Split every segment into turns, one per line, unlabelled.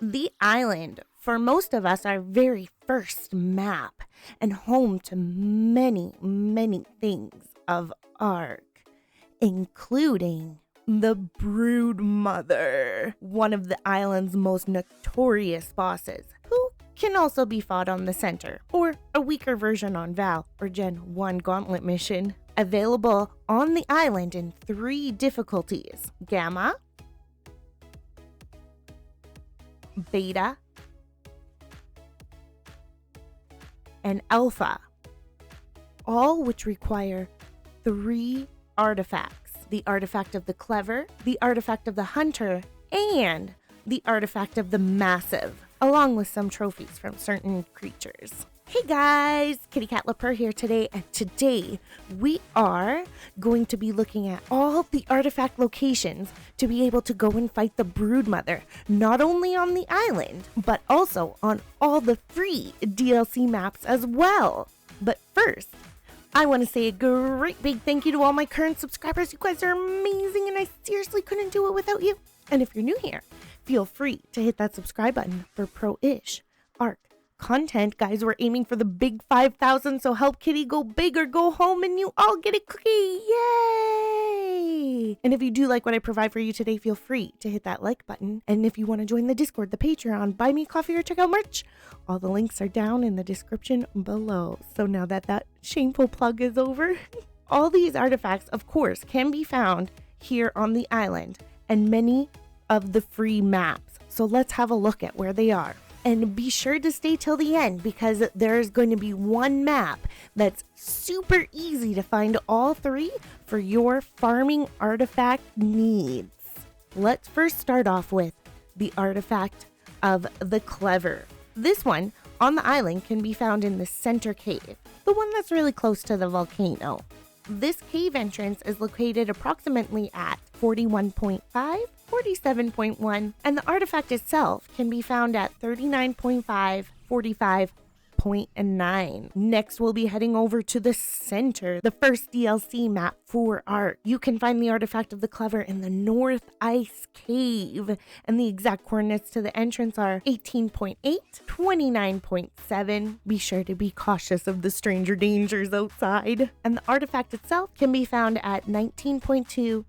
The island, for most of us, our very first map and home to many, many things of Ark, including the Broodmother, one of the island's most notorious bosses, who can also be fought on the center, or a weaker version on Val or Gen 1 Gauntlet mission. Available on the island in 3 difficulties: Gamma, Beta, and Alpha, all which require 3 artifacts: the artifact of the Clever, the artifact of the Hunter, and the artifact of the Massive, along with some trophies from certain creatures. Hey guys, Kitty Cat Leper here today, and today we are going to be looking at all the artifact locations to be able to go and fight the Broodmother, not only on the island, but also on all the free DLC maps as well. But first, I want to say a great big thank you to all my current subscribers. You guys are amazing, and I seriously couldn't do it without you. And if you're new here, feel free to hit that subscribe button for pro-ish Ark content. Guys, we're aiming for the big 5,000, so help Kitty go big or go home and you all get a cookie. Yay! And if you do like what I provide for you today, feel free to hit that like button. And if you want to join the Discord, the Patreon, buy me coffee, or check out merch, all the links are down in the description below. So now that shameful plug is over, all these artifacts, of course, can be found here on the island and many of the free maps. So let's have a look at where they are. And be sure to stay till the end, because there's going to be one map that's super easy to find all 3 for your farming artifact needs. Let's first start off with the artifact of the Clever. This one on the island can be found in the center cave, the one that's really close to the volcano. This cave entrance is located approximately at 41.5, 47.1, and the artifact itself can be found at 39.5, 45.9. Next, we'll be heading over to the center, the first DLC map for Ark. You can find the artifact of the Clever in the North Ice Cave, and the exact coordinates to the entrance are 18.8, 29.7. Be sure to be cautious of the stranger dangers outside. And the artifact itself can be found at 19.2,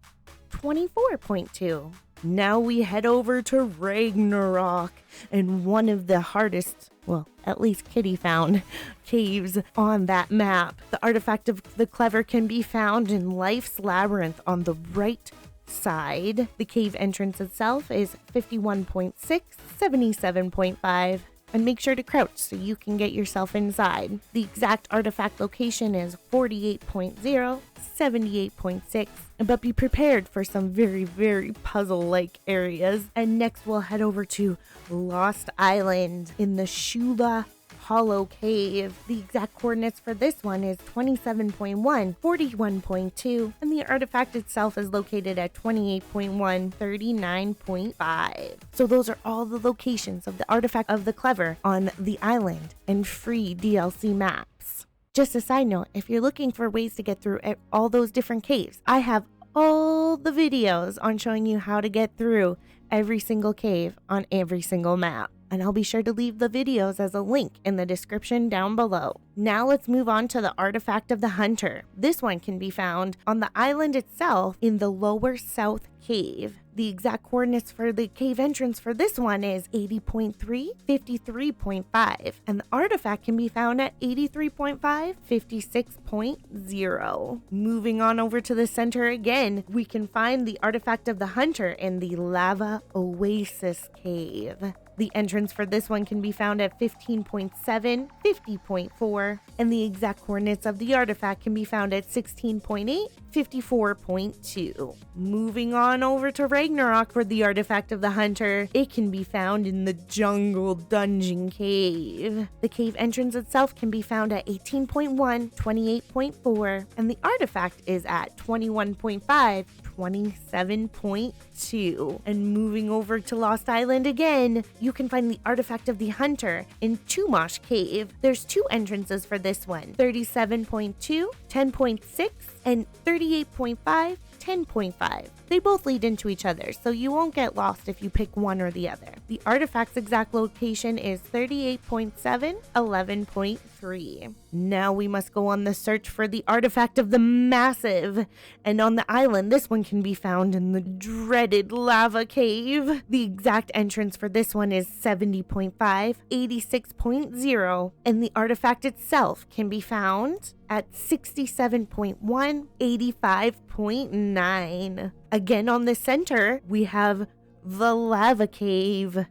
24.2. Now we head over to Ragnarok, and one of the hardest, well, at least Kitty found, caves on that map. The artifact of the Clever can be found in Life's Labyrinth on the right side. The cave entrance itself is 51.6, 77.5. And make sure to crouch so you can get yourself inside. The exact artifact location is 48.0, 78.6, but be prepared for some very, very puzzle-like areas. And next we'll head over to Lost Island in the Shula Hollow Cave. The exact coordinates for this one is 27.1, 41.2, and the artifact itself is located at 28.1, 39.5. So those are all the locations of the artifact of the Clever on the island and free DLC maps. Just a side note, if you're looking for ways to get through all those different caves, I have all the videos on showing you how to get through every single cave on every single map. And I'll be sure to leave the videos as a link in the description down below. Now let's move on to the artifact of the Hunter. This one can be found on the island itself in the lower south cave. The exact coordinates for the cave entrance for this one is 80.3, 53.5, and the artifact can be found at 83.5, 56.0. Moving on over to the center again, we can find the artifact of the Hunter in the Lava Oasis Cave. The entrance for this one can be found at 15.7, 50.4, and the exact coordinates of the artifact can be found at 16.8, 54.2. Moving on over to Ragnarok for the artifact of the Hunter, it can be found in the Jungle Dungeon Cave. The cave entrance itself can be found at 18.1, 28.4, and the artifact is at 21.5, 27.2. And moving over to Lost Island again, you can find the artifact of the Hunter in Chumash Cave. There's 2 entrances for this one, 37.2, 10.6, and 38.5, 10.5. They both lead into each other, so you won't get lost if you pick one or the other. The artifact's exact location is 38.7, 11.3. Now we must go on the search for the artifact of the massive. And on the island, this one can be found in the dreaded lava cave. The exact entrance for this one is 70.5, 86.0, and the artifact itself can be found at 67.1, 85.9. Again, on the center, we have the lava cave.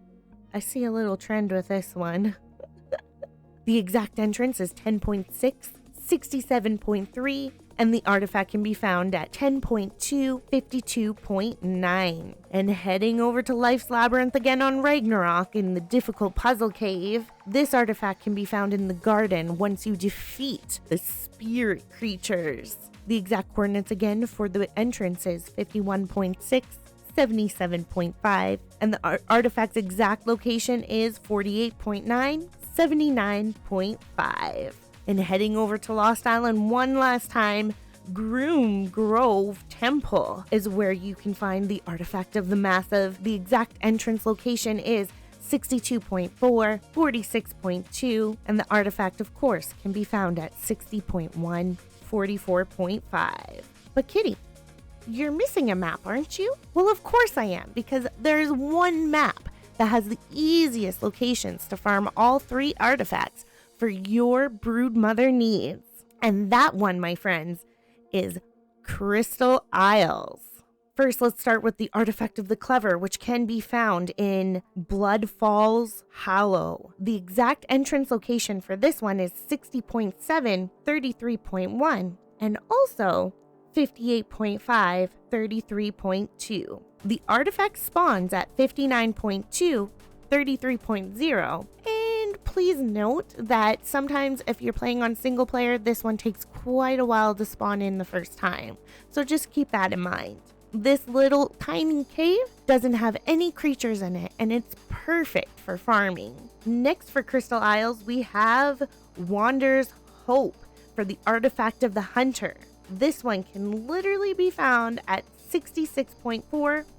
I see a little trend with this one. The exact entrance is 10.6, 67.3, and the artifact can be found at 10.2, 52.9. And heading over to Life's Labyrinth again on Ragnarok in the difficult puzzle cave, this artifact can be found in the garden once you defeat the spirit creatures. The exact coordinates again for the entrance is 51.6, 77.5, and the artifact's exact location is 48.9, 79.5. And heading over to Lost Island one last time, Groom Grove Temple is where you can find the artifact of the massive. The exact entrance location is 62.4, 46.2, and the artifact, of course, can be found at 60.1, 44.5. But Kitty, you're missing a map, aren't you? Well, of course I am, because there's one map that has the easiest locations to farm all three artifacts for your Broodmother needs. And that one, my friends, is Crystal Isles. First, let's start with the artifact of the clever, which can be found in Blood Falls Hollow. The exact entrance location for this one is 60.7, 33.1, and also 58.5, 33.2. The artifact spawns at 59.2, 33.0, and please note that sometimes if you're playing on single player, this one takes quite a while to spawn in the first time, so just keep that in mind. This little tiny cave doesn't have any creatures in it, and it's perfect for farming. Next for Crystal Isles, we have Wander's Hope for the artifact of the hunter. This one can literally be found at 66.4,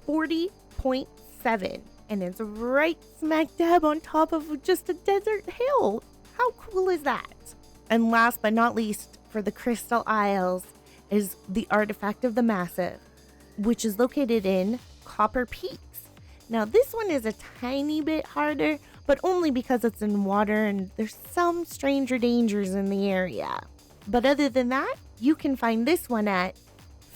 40.7, and it's right smack dab on top of just a desert hill. How cool is that? And last but not least, for the Crystal Isles is the artifact of the massive, which is located in Copper Peaks. Now this one is a tiny bit harder, but only because it's in water and there's some stranger dangers in the area. But other than that, you can find this one at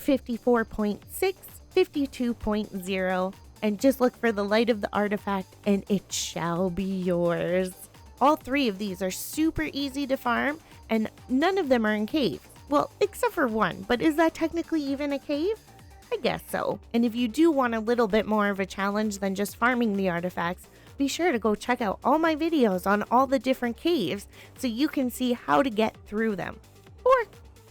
54.6, 52.0, and just look for the light of the artifact and it shall be yours. All three of these are super easy to farm, and none of them are in caves. Well, except for one, but is that technically even a cave? I guess so. And if you do want a little bit more of a challenge than just farming the artifacts, be sure to go check out all my videos on all the different caves so you can see how to get through them. Or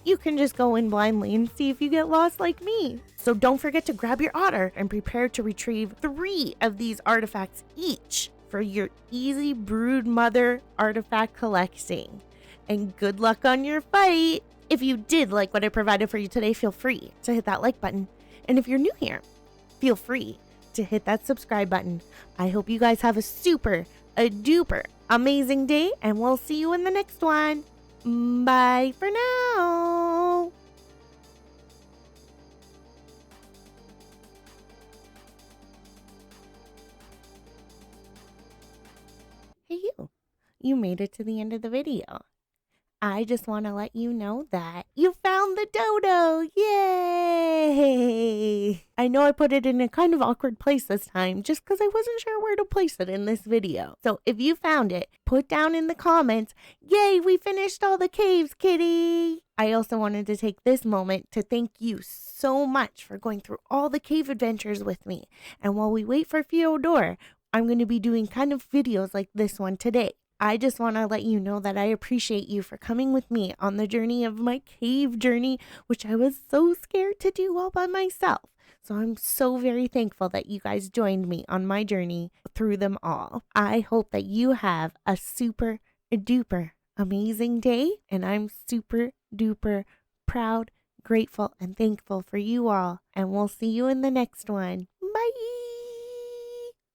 you can just go in blindly and see if you get lost like me. So don't forget to grab your otter and prepare to retrieve 3 of these artifacts each for your easy Broodmother artifact collecting. And good luck on your fight! If you did like what I provided for you today, feel free to hit that like button. And if you're new here, feel free to hit that subscribe button. I hope you guys have a super, duper amazing day, and we'll see you in the next one. Bye for now. Hey you. You made it to the end of the video. I just want to let you know that you found the dodo! Yay! I know I put it in a kind of awkward place this time just because I wasn't sure where to place it in this video. So if you found it, put down in the comments, "Yay, we finished all the caves, kitty!" I also wanted to take this moment to thank you so much for going through all the cave adventures with me. And while we wait for Fyodor, I'm going to be doing kind of videos like this one today. I just want to let you know that I appreciate you for coming with me on the journey of my cave journey, which I was so scared to do all by myself. So I'm so very thankful that you guys joined me on my journey through them all. I hope that you have a super duper amazing day, and I'm super duper proud grateful and thankful for you all, and we'll see you in the next one. Bye!